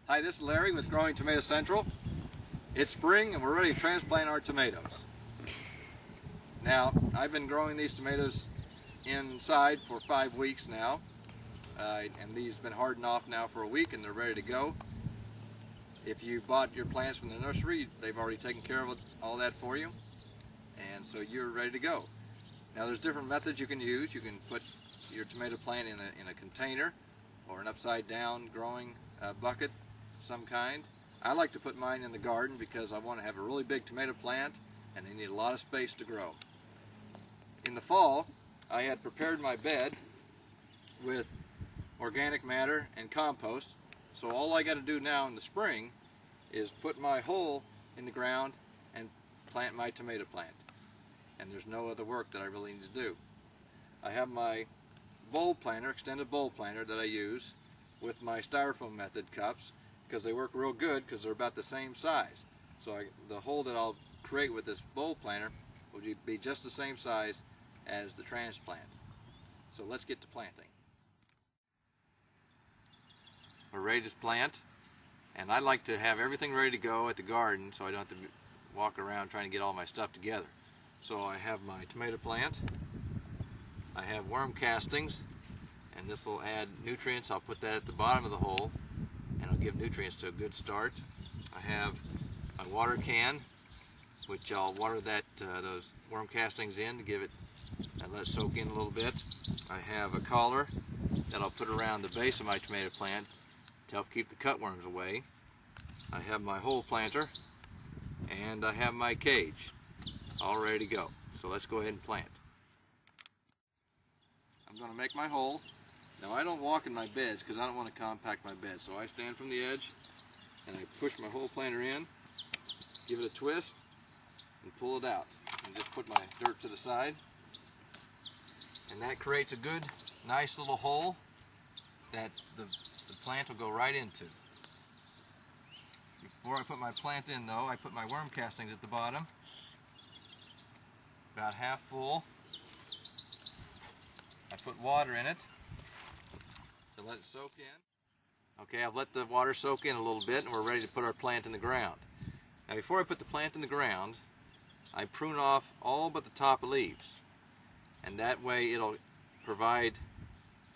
Hi, this is Larry with Growing Tomato Central. It's spring and we're ready to transplant our tomatoes. Now, I've been growing these tomatoes inside for 5 weeks now, and these have been hardened off now for a week and they're ready to go. If you bought your plants from the nursery, they've already taken care of all that for you, and so you're ready to go. Now, there's different methods you can use. You can put your tomato plant in a container or an upside down growing bucket some kind. I like to put mine in the garden because I want to have a really big tomato plant and they need a lot of space to grow. In the fall, I had prepared my bed with organic matter and compost, so all I got to do now in the spring is put my hole in the ground and plant my tomato plant, and there's no other work that I really need to do. I have my bowl planter, extended bowl planter that I use with my styrofoam method cups because they work real good because they're about the same size. So the hole that I'll create with this bowl planter will be just the same size as the transplant. So let's get to planting. We're ready to plant, and I like to have everything ready to go at the garden so I don't have to walk around trying to get all my stuff together. So I have my tomato plant, I have worm castings, and this will add nutrients. I'll put that at the bottom of the hole and I'll give nutrients to a good start. I have my water can, which I'll water those worm castings in to give it and let it soak in a little bit. I have a collar that I'll put around the base of my tomato plant to help keep the cutworms away. I have my hole planter and I have my cage all ready to go. So let's go ahead and plant. I'm going to make my hole. Now, I don't walk in my beds because I don't want to compact my bed, so I stand from the edge and I push my hole planter in, give it a twist, and pull it out. And just put my dirt to the side. And that creates a good, nice little hole that the plant will go right into. Before I put my plant in, though, I put my worm castings at the bottom, about half full. I put water in it to let it soak in. Okay, I've let the water soak in a little bit and we're ready to put our plant in the ground. Now, before I put the plant in the ground, I prune off all but the top leaves, and that way it'll provide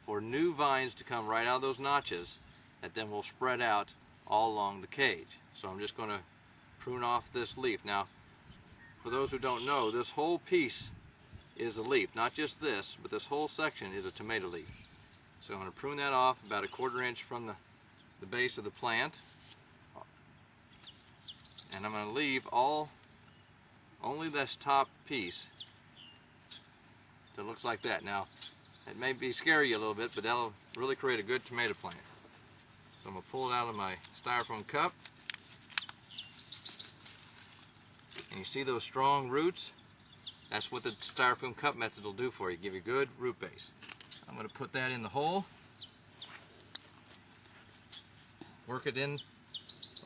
for new vines to come right out of those notches that then will spread out all along the cage. So I'm just going to prune off this leaf. Now, for those who don't know, this whole piece is a leaf, not just this, but this whole section is a tomato leaf. So I'm going to prune that off about 1/4 inch from the base of the plant, and I'm going to leave only this top piece that looks like that. Now, it may be scary you a little bit, but that'll really create a good tomato plant. So I'm going to pull it out of my styrofoam cup, and you see those strong roots? That's what the styrofoam cup method will do for you, give you a good root base. I'm going to put that in the hole, work it in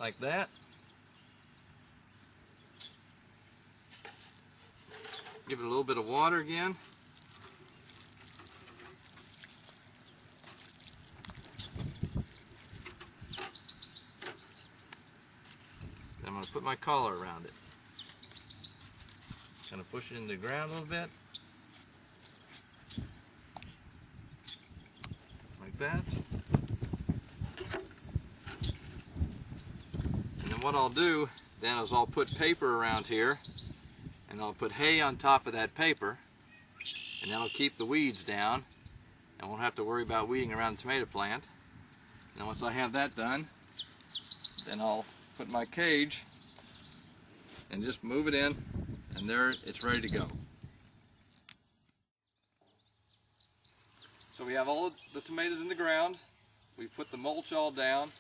like that. Give it a little bit of water again. Then I'm going to put my collar around it. Kind of push it into the ground a little bit. Like that. And then what I'll do then is I'll put paper around here, and I'll put hay on top of that paper, and that'll keep the weeds down. I won't have to worry about weeding around the tomato plant. And once I have that done, then I'll put my cage and just move it in, and there it's ready to go. So we have all the tomatoes in the ground. We put the mulch all down.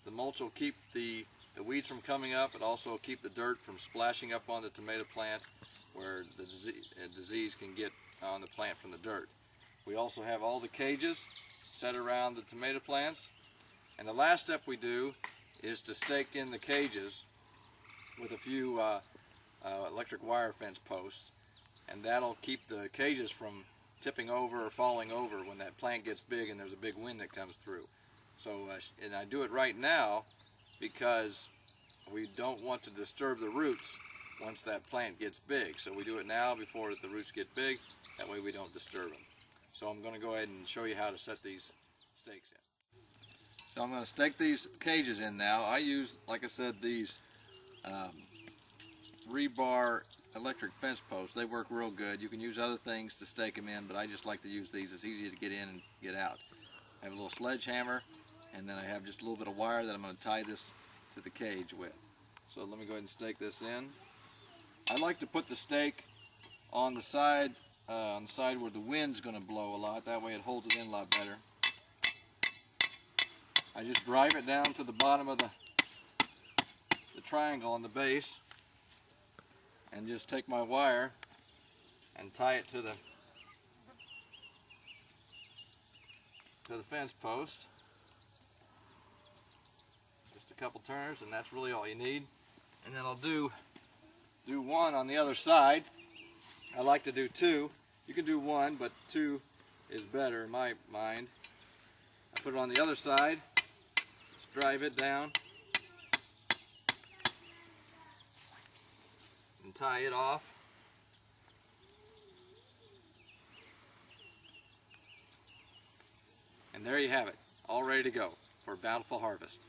The mulch will keep the weeds from coming up. It also will keep the dirt from splashing up on the tomato plant where the disease can get on the plant from the dirt. We also have all the cages set around the tomato plants. And the last step we do is to stake in the cages with a few electric wire fence posts, and that'll keep the cages from tipping over or falling over when that plant gets big and there's a big wind that comes through. So, and I do it right now because we don't want to disturb the roots once that plant gets big. So we do it now before the roots get big, that way we don't disturb them. So I'm going to go ahead and show you how to set these stakes in. So I'm going to stake these cages in now. I use, like I said, these rebar electric fence posts. They work real good. You can use other things to stake them in, but I just like to use these. It's easy to get in and get out. I have a little sledgehammer, and then I have just a little bit of wire that I'm going to tie this to the cage with. So let me go ahead and stake this in. I like to put the stake on the side where the wind's going to blow a lot. That way it holds it in a lot better. I just drive it down to the bottom of the triangle on the base, and just take my wire and tie it to the fence post. Just a couple turns, and that's really all you need. And then I'll do one on the other side. I like to do two. You can do one, but two is better in my mind. I put it on the other side. Just drive it down and tie it off. And there you have it, all ready to go for a bountiful harvest.